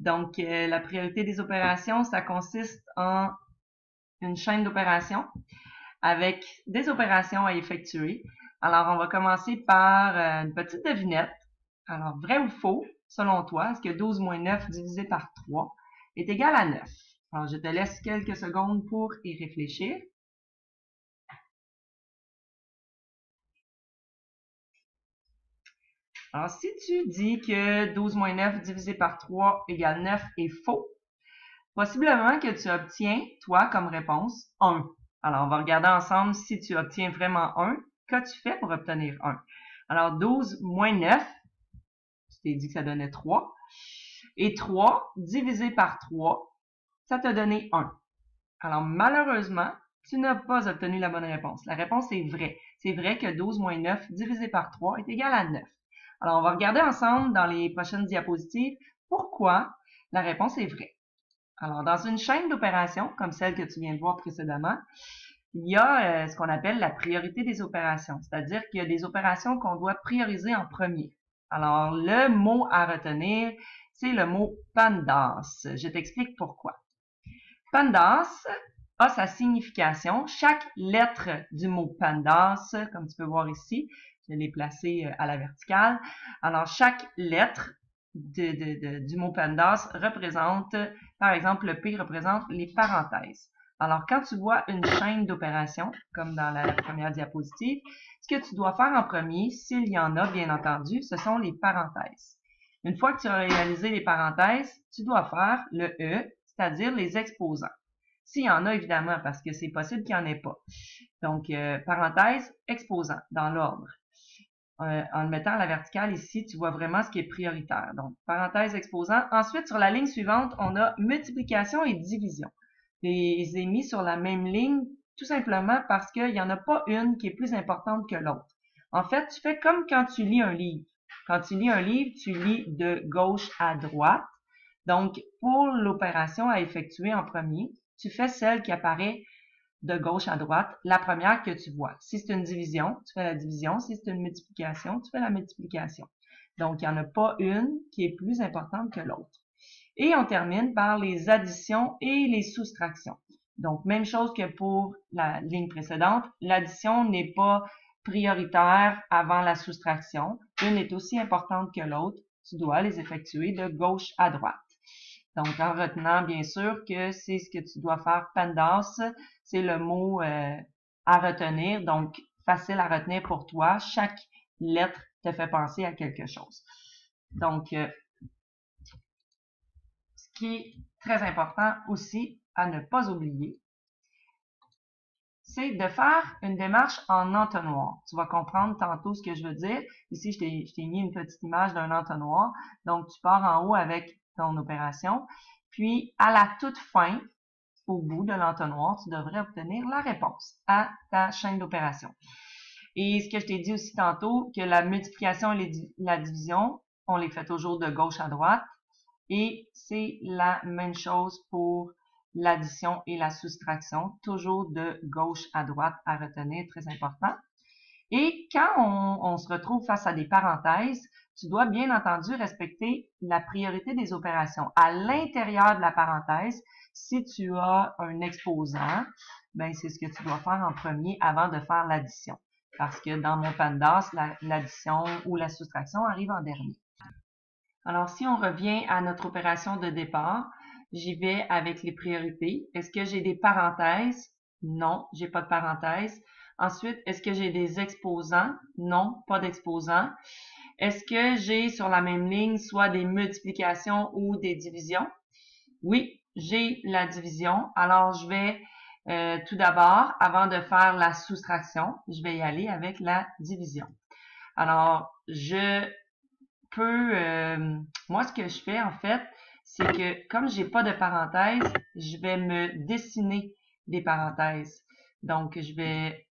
Donc, la priorité des opérations, ça consiste en une chaîne d'opérations avec des opérations à effectuer. Alors, on va commencer par une petite devinette. Alors, vrai ou faux, selon toi, est-ce que 12 moins 9 divisé par 3 est égal à 9? Alors, je te laisse quelques secondes pour y réfléchir. Alors, si tu dis que 12 moins 9 divisé par 3 égale 9 est faux, possiblement que tu obtiens, toi, comme réponse, 1. Alors, on va regarder ensemble si tu obtiens vraiment 1. Qu'as-tu fait pour obtenir 1? Alors, 12 moins 9, je t'ai dit que ça donnait 3. Et 3 divisé par 3, ça t'a donné 1. Alors, malheureusement, tu n'as pas obtenu la bonne réponse. La réponse est vraie. C'est vrai que 12 moins 9 divisé par 3 est égal à 9. Alors, on va regarder ensemble dans les prochaines diapositives pourquoi la réponse est vraie. Alors, dans une chaîne d'opérations, comme celle que tu viens de voir précédemment, il y a ce qu'on appelle la priorité des opérations, c'est-à-dire qu'il y a des opérations qu'on doit prioriser en premier. Alors, le mot à retenir, c'est le mot PANDAS. Je t'explique pourquoi. PANDAS a sa signification. Chaque lettre du mot PANDAS, comme tu peux voir ici, je l'ai placé à la verticale. Alors, chaque lettre du mot PANDAS représente, par exemple, le P représente les parenthèses. Alors, quand tu vois une chaîne d'opérations, comme dans la première diapositive, ce que tu dois faire en premier, s'il y en a, bien entendu, ce sont les parenthèses. Une fois que tu as réalisé les parenthèses, tu dois faire le E, c'est-à-dire les exposants. S'il y en a, évidemment, parce que c'est possible qu'il n'y en ait pas. Donc, parenthèse, exposant, dans l'ordre. En le mettant à la verticale ici, tu vois vraiment ce qui est prioritaire. Donc, parenthèse, exposant. Ensuite, sur la ligne suivante, on a multiplication et division. Je les ai mis sur la même ligne, tout simplement parce qu'il n'y en a pas une qui est plus importante que l'autre. En fait, tu fais comme quand tu lis un livre. Quand tu lis un livre, tu lis de gauche à droite. Donc, pour l'opération à effectuer en premier, tu fais celle qui apparaît de gauche à droite, la première que tu vois. Si c'est une division, tu fais la division. Si c'est une multiplication, tu fais la multiplication. Donc, il n'y en a pas une qui est plus importante que l'autre. Et on termine par les additions et les soustractions. Donc, même chose que pour la ligne précédente, l'addition n'est pas prioritaire avant la soustraction. Une est aussi importante que l'autre. Tu dois les effectuer de gauche à droite. Donc, en retenant, bien sûr, que c'est ce que tu dois faire. PANDAS, c'est le mot à retenir. Donc, facile à retenir pour toi. Chaque lettre te fait penser à quelque chose. Donc, ce qui est très important aussi à ne pas oublier, c'est de faire une démarche en entonnoir. Tu vas comprendre tantôt ce que je veux dire. Ici, je t'ai mis une petite image d'un entonnoir. Donc, tu pars en haut avec ton opération. Puis, à la toute fin, au bout de l'entonnoir, tu devrais obtenir la réponse à ta chaîne d'opération. Et ce que je t'ai dit aussi tantôt, que la multiplication et la division, on les fait toujours de gauche à droite. Et c'est la même chose pour l'addition et la soustraction, toujours de gauche à droite à retenir, très important. Et quand on se retrouve face à des parenthèses, tu dois bien entendu respecter la priorité des opérations. À l'intérieur de la parenthèse, si tu as un exposant, ben c'est ce que tu dois faire en premier avant de faire l'addition. Parce que dans mon PANDAS, l'addition ou la soustraction arrive en dernier. Alors, si on revient à notre opération de départ, j'y vais avec les priorités. Est-ce que j'ai des parenthèses? Non, j'ai pas de parenthèses. Ensuite, est-ce que j'ai des exposants? Non, pas d'exposants. Est-ce que j'ai sur la même ligne soit des multiplications ou des divisions? Oui, j'ai la division. Alors, je vais tout d'abord, avant de faire la soustraction, je vais y aller avec la division. Alors, moi, ce que je fais, en fait, c'est que comme j'ai pas de parenthèses, je vais me dessiner des parenthèses. Donc, je vais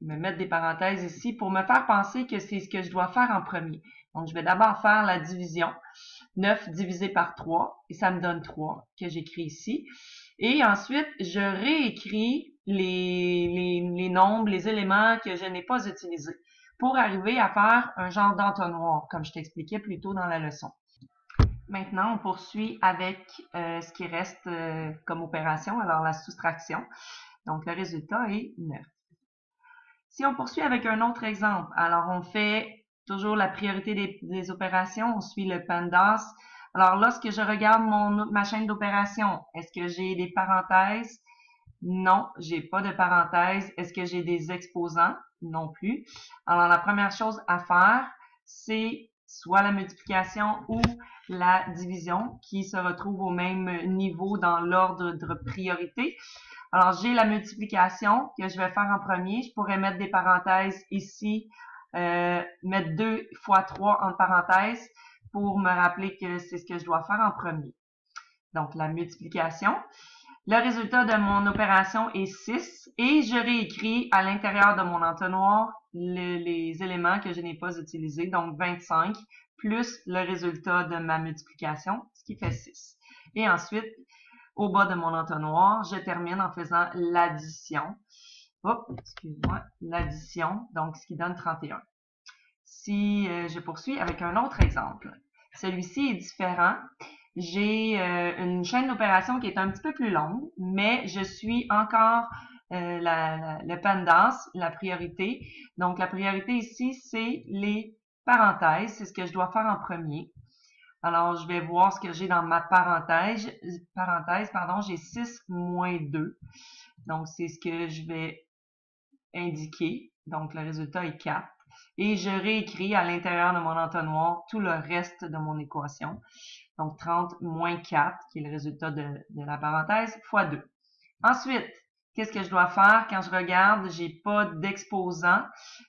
me mettre des parenthèses ici pour me faire penser que c'est ce que je dois faire en premier. Donc, je vais d'abord faire la division. 9 divisé par 3, et ça me donne 3 que j'écris ici. Et ensuite, je réécris les nombres, les éléments que je n'ai pas utilisés pour arriver à faire un genre d'entonnoir, comme je t'expliquais plus tôt dans la leçon. Maintenant, on poursuit avec ce qui reste comme opération, alors la soustraction. Donc, le résultat est 9. Si on poursuit avec un autre exemple, alors on fait toujours la priorité des opérations, on suit le PEMDAS. Alors, lorsque je regarde ma chaîne d'opération, est-ce que j'ai des parenthèses? Non, j'ai pas de parenthèses. Est-ce que j'ai des exposants? Non plus. Alors, la première chose à faire, c'est soit la multiplication ou la division qui se retrouve au même niveau dans l'ordre de priorité. Alors, j'ai la multiplication que je vais faire en premier. Je pourrais mettre des parenthèses ici, mettre 2 fois 3 entre parenthèses pour me rappeler que c'est ce que je dois faire en premier. Donc, la multiplication. Le résultat de mon opération est 6 et je réécris à l'intérieur de mon entonnoir les éléments que je n'ai pas utilisés, donc 25 plus le résultat de ma multiplication, ce qui fait 6. Et ensuite, au bas de mon entonnoir, je termine en faisant l'addition. Excuse-moi, l'addition, donc ce qui donne 31. Si je poursuis avec un autre exemple, celui-ci est différent. J'ai une chaîne d'opération qui est un petit peu plus longue, mais je suis encore le PEMDAS, la priorité. Donc, la priorité ici, c'est les parenthèses. C'est ce que je dois faire en premier. Alors, je vais voir ce que j'ai dans ma parenthèse. J'ai 6 moins 2. Donc, c'est ce que je vais indiquer. Donc, le résultat est 4. Et je réécris à l'intérieur de mon entonnoir tout le reste de mon équation. Donc, 30 moins 4, qui est le résultat de la parenthèse, fois 2. Ensuite, qu'est-ce que je dois faire? Quand je regarde, j'ai pas d'exposant,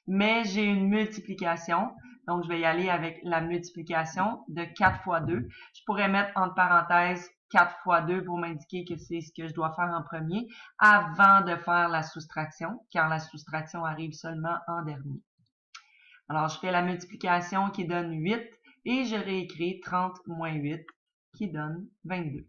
mais j'ai une multiplication. Donc, je vais y aller avec la multiplication de 4 fois 2. Je pourrais mettre entre parenthèses 4 fois 2 pour m'indiquer que c'est ce que je dois faire en premier avant de faire la soustraction, car la soustraction arrive seulement en dernier. Alors, je fais la multiplication qui donne 8 et je réécris 30 moins 8 qui donne 22.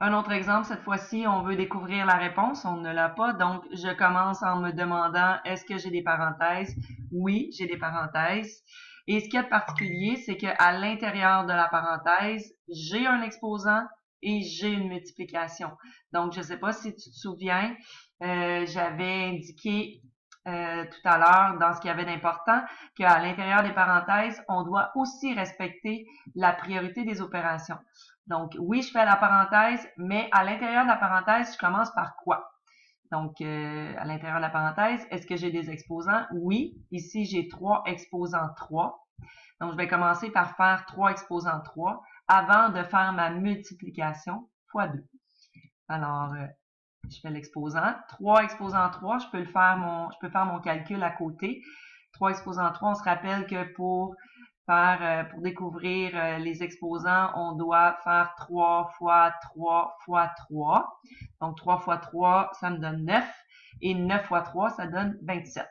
Un autre exemple, cette fois-ci, on veut découvrir la réponse, on ne l'a pas, donc je commence en me demandant est-ce que j'ai des parenthèses? Oui, j'ai des parenthèses. Et ce qu'il y a de particulier, c'est qu'à l'intérieur de la parenthèse, j'ai un exposant et j'ai une multiplication. Donc, je ne sais pas si tu te souviens, j'avais indiqué tout à l'heure dans ce qu'il y avait d'important qu'à l'intérieur des parenthèses, on doit aussi respecter la priorité des opérations. Donc, oui, je fais la parenthèse, mais à l'intérieur de la parenthèse, je commence par quoi? Donc, à l'intérieur de la parenthèse, est-ce que j'ai des exposants? Oui. Ici, j'ai 3 exposants 3. Donc, je vais commencer par faire 3 exposants 3 avant de faire ma multiplication fois 2. Alors, je fais l'exposant. 3 exposants 3, je peux faire mon calcul à côté. 3 exposants 3, on se rappelle que pour découvrir les exposants, on doit faire 3 fois 3 fois 3. Donc, 3 fois 3, ça me donne 9. Et 9 fois 3, ça donne 27.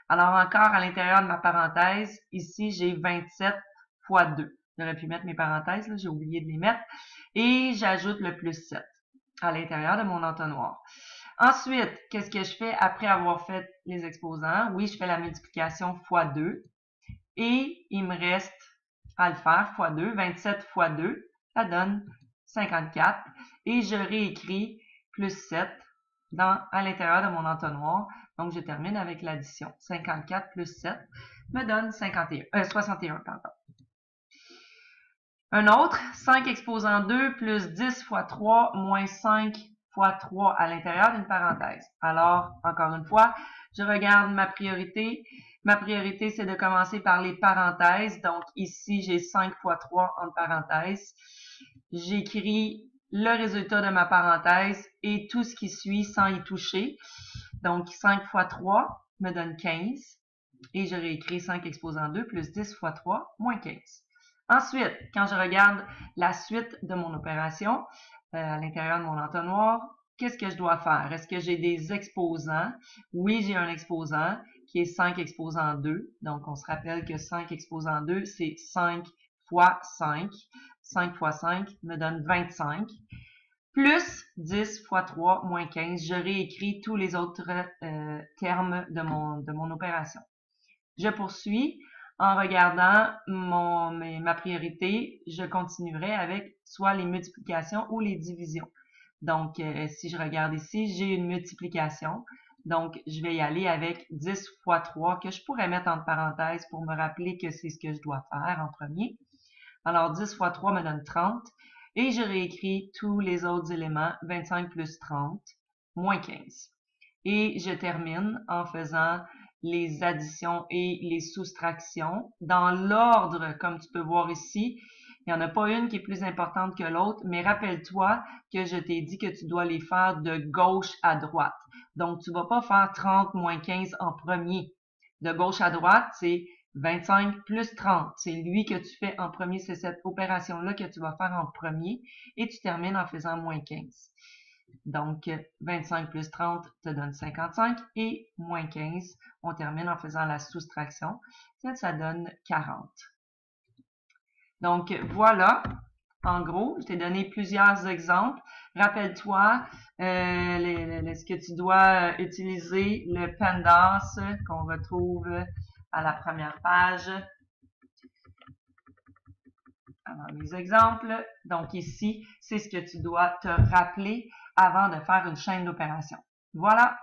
Alors, encore à l'intérieur de ma parenthèse, ici, j'ai 27 fois 2. J'aurais pu mettre mes parenthèses, là, j'ai oublié de les mettre. Et j'ajoute le plus 7 à l'intérieur de mon entonnoir. Ensuite, qu'est-ce que je fais après avoir fait les exposants? Oui, je fais la multiplication fois 2. Et il me reste à le faire fois 2. 27 fois 2, ça donne 54. Et je réécris plus 7 à l'intérieur de mon entonnoir. Donc, je termine avec l'addition. 54 plus 7 me donne 61. Pardon. Un autre, 5 exposant 2 plus 10 fois 3 moins 5 fois 3 à l'intérieur d'une parenthèse. Alors, encore une fois, je regarde ma priorité. Ma priorité, c'est de commencer par les parenthèses. Donc, ici, j'ai 5 fois 3 entre parenthèses. J'écris le résultat de ma parenthèse et tout ce qui suit sans y toucher. Donc, 5 fois 3 me donne 15. Et je réécris 5 exposant 2 plus 10 fois 3 moins 15. Ensuite, quand je regarde la suite de mon opération à l'intérieur de mon entonnoir, qu'est-ce que je dois faire? Est-ce que j'ai des exposants? Oui, j'ai un exposant qui est 5 exposant 2. Donc, on se rappelle que 5 exposant 2, c'est 5 fois 5. 5 fois 5 me donne 25. Plus 10 fois 3 moins 15. Je réécris tous les autres termes de mon opération. Je poursuis En regardant ma priorité, je continuerai avec soit les multiplications ou les divisions. Donc, si je regarde ici, j'ai une multiplication. Donc, je vais y aller avec 10 fois 3 que je pourrais mettre entre parenthèses pour me rappeler que c'est ce que je dois faire en premier. Alors, 10 fois 3 me donne 30. Et je réécris tous les autres éléments, 25 plus 30, moins 15. Et je termine en faisant les additions et les soustractions dans l'ordre, comme tu peux voir ici. Il n'y en a pas une qui est plus importante que l'autre, mais rappelle-toi que je t'ai dit que tu dois les faire de gauche à droite. Donc, tu ne vas pas faire 30 moins 15 en premier. De gauche à droite, c'est 25 plus 30. C'est lui que tu fais en premier. C'est cette opération-là que tu vas faire en premier et tu termines en faisant moins 15. Donc, 25 plus 30 te donne 55 et moins 15, on termine en faisant la soustraction. Ça donne 40. Donc, voilà. En gros, je t'ai donné plusieurs exemples. Rappelle-toi, ce que tu dois utiliser, le PEMDAS qu'on retrouve à la première page. Avant les exemples. Donc ici, c'est ce que tu dois te rappeler avant de faire une chaîne d'opérations. Voilà.